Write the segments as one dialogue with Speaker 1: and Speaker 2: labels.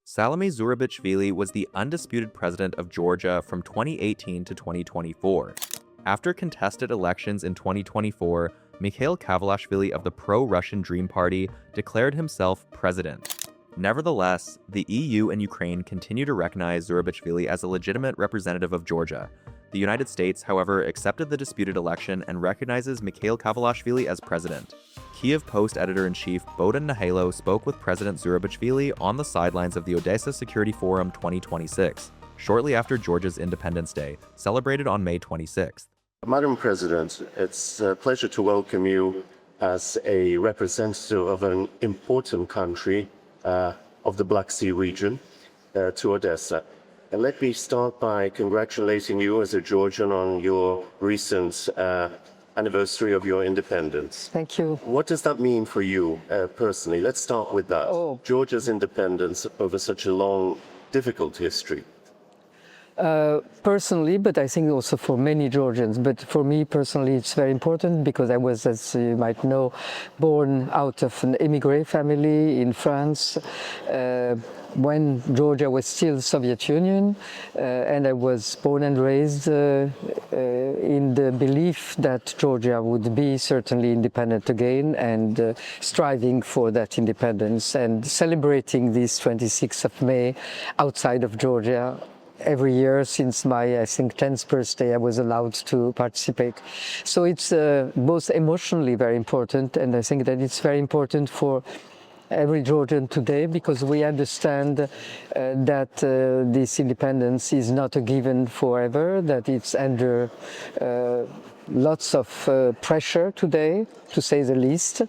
Speaker 1: Salome Zourabichvili was the undisputed president of Georgia from 2018 to 2024. After contested elections in 2024, Mikhail Kavalashvili of the pro-Russian Dream Party declared himself president. Nevertheless, the EU and Ukraine continue to recognize Zourabichvili as a legitimate representative of Georgia. The United States, however, accepted the disputed election and recognizes Mikhail Kavalashvili as president. Kiev Post editor-in-chief Bohdan Nahalo spoke with President Zourabichvili on the sidelines of the Odessa Security Forum 2026, shortly after Georgia's Independence Day, celebrated on May 26th.
Speaker 2: Madam President, it's a pleasure to welcome you as a representative of an important country of the Black Sea region to Odessa. And let me start by congratulating you as a Georgian on your recent anniversary of your independence.
Speaker 3: Thank you.
Speaker 2: What does that mean for you personally? Let's start with that. Georgia's independence over such a long, difficult history.
Speaker 3: Personally, but I think also for many Georgians, but for me personally it's very important because I was, as you might know, born out of an immigrant family in France when Georgia was still Soviet Union, and I was born and raised in the belief that Georgia would be certainly independent again and striving for that independence and celebrating this 26th of May outside of Georgia. Every year since my, I think, 10th birthday, I was allowed to participate. So it's both emotionally very important, and I think that it's very important for every Georgian today because we understand that this independence is not a given forever, that it's under lots of pressure today, to say the least.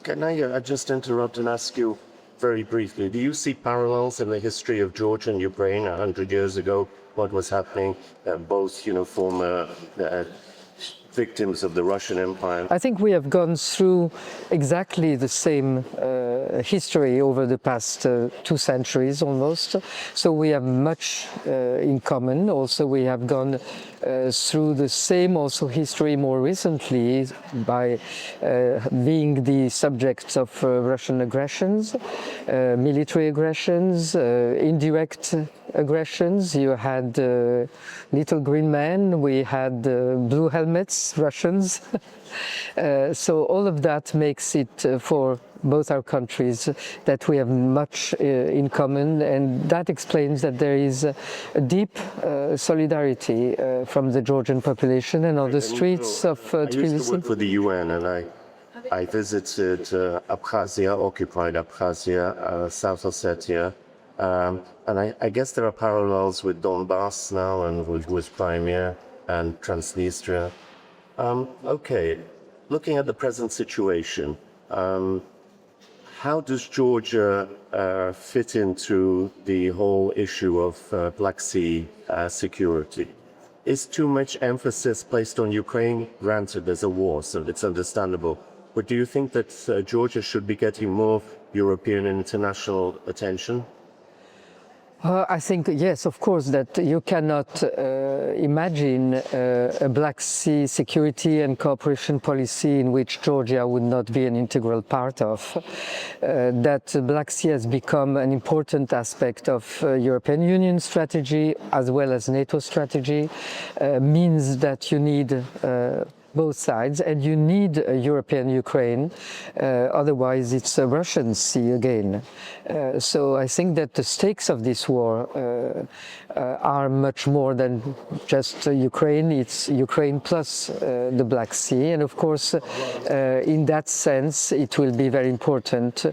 Speaker 2: Can I just interrupt and ask you, very briefly, do you see parallels in the history of Georgia and Ukraine 100 years ago? What was happening? Both, former victims of the Russian Empire.
Speaker 3: I think we have gone through exactly the same history over the past 2 centuries almost. So we have much in common. Also, we have gone through the same also history more recently by being the subjects of Russian aggressions, military aggressions, indirect aggressions. You had little green men, we had blue helmets, Russians. So all of that makes it for both our countries that we have much in common, and that explains that there is a deep solidarity from the Georgian population and on the streets of Tbilisi.
Speaker 2: I used to work for the UN, and I visited Abkhazia, occupied Abkhazia, South Ossetia, and I guess there are parallels with Donbass now and with Crimea and Transnistria. Okay, looking at the present situation, how does Georgia fit into the whole issue of Black Sea security? Is too much emphasis placed on Ukraine? Granted, there's a war, so it's understandable. But do you think that Georgia should be getting more European and international attention?
Speaker 3: I think, yes, of course, that you cannot imagine a Black Sea security and cooperation policy in which Georgia would not be an integral part of. That Black Sea has become an important aspect of European Union strategy as well as NATO strategy means that you need both sides, and you need a European Ukraine, otherwise it's a Russian sea again. So I think that the stakes of this war are much more than just Ukraine. It's Ukraine plus the Black Sea, and of course in that sense it will be very important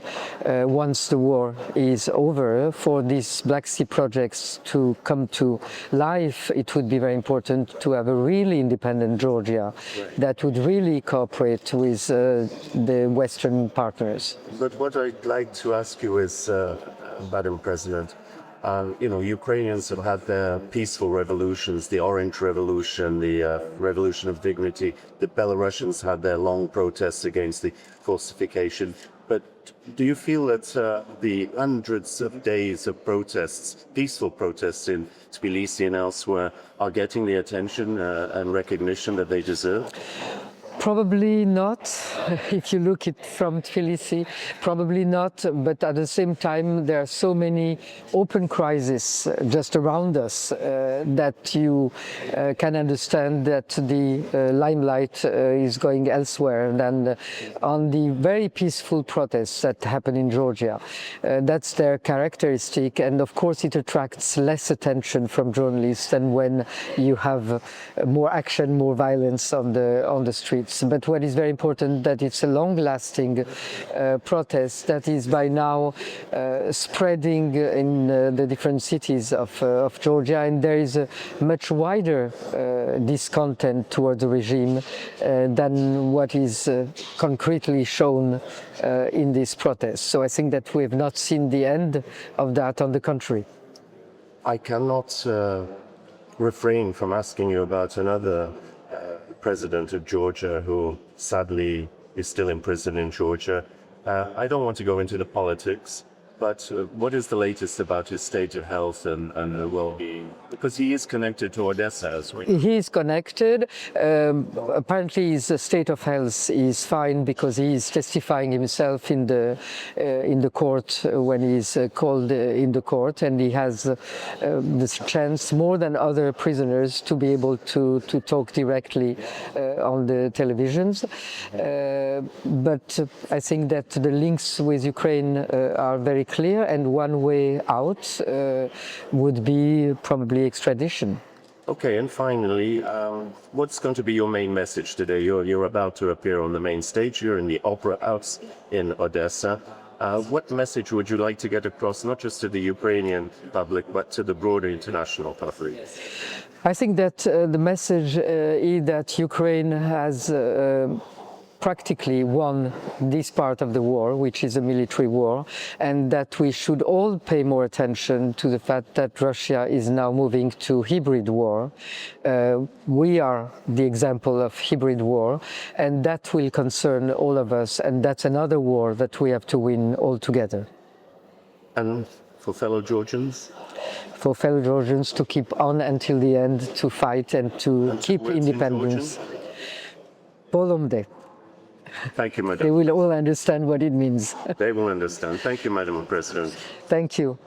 Speaker 3: once the war is over for these Black Sea projects to come to life. It would be very important to have a really independent Georgia that would really cooperate with the Western partners.
Speaker 2: But what I'd like to ask you is, Madam President, Ukrainians have had their peaceful revolutions, the Orange Revolution, the Revolution of Dignity. The Belarusians had their long protests against the falsification. But do you feel that the hundreds of days of protests, peaceful protests in Tbilisi and elsewhere, are getting the attention and recognition that they deserve?
Speaker 3: Probably not. If you look it from Tbilisi, probably not. But at the same time, there are so many open crises just around us that you can understand that the limelight is going elsewhere than on the very peaceful protests that happen in Georgia. That's their characteristic, and of course it attracts less attention from journalists than when you have more action, more violence on the streets. But what is very important that it's a long-lasting protest that is by now spreading in the different cities of Georgia, and there is a much wider discontent toward the regime than what is concretely shown in this protest. So I think that we have not seen the end of that, on the contrary.
Speaker 2: I cannot refrain from asking you about another president of Georgia who sadly is still in prison in Georgia. I don't want to go into the politics, but what is the latest about his state of health and well-being? Because he is connected to Odessa as well.
Speaker 3: He is connected. Apparently his state of health is fine because he is testifying himself in the court when he is called in the court, and he has the chance, more than other prisoners, to be able to talk directly on the televisions. But I think that the links with Ukraine are very clear, and one way out would be probably extradition.
Speaker 2: Okay, and finally, what's going to be your main message today? You're about to appear on the main stage. You're in the Opera House in Odessa. What message would you like to get across, not just to the Ukrainian public, but to the broader international public?
Speaker 3: I think that the message is that Ukraine has practically won this part of the war, which is a military war, and that we should all pay more attention to the fact that Russia is now moving to hybrid war. We are the example of hybrid war, and that will concern all of us, and that's another war that we have to win all together.
Speaker 2: And for fellow Georgians?
Speaker 3: For fellow Georgians to keep on until the end, to fight and to keep independence. Bolomde.
Speaker 2: Thank you, Madam.
Speaker 3: They will all understand what it means.
Speaker 2: They will understand. Thank you, Madam President.
Speaker 3: Thank you.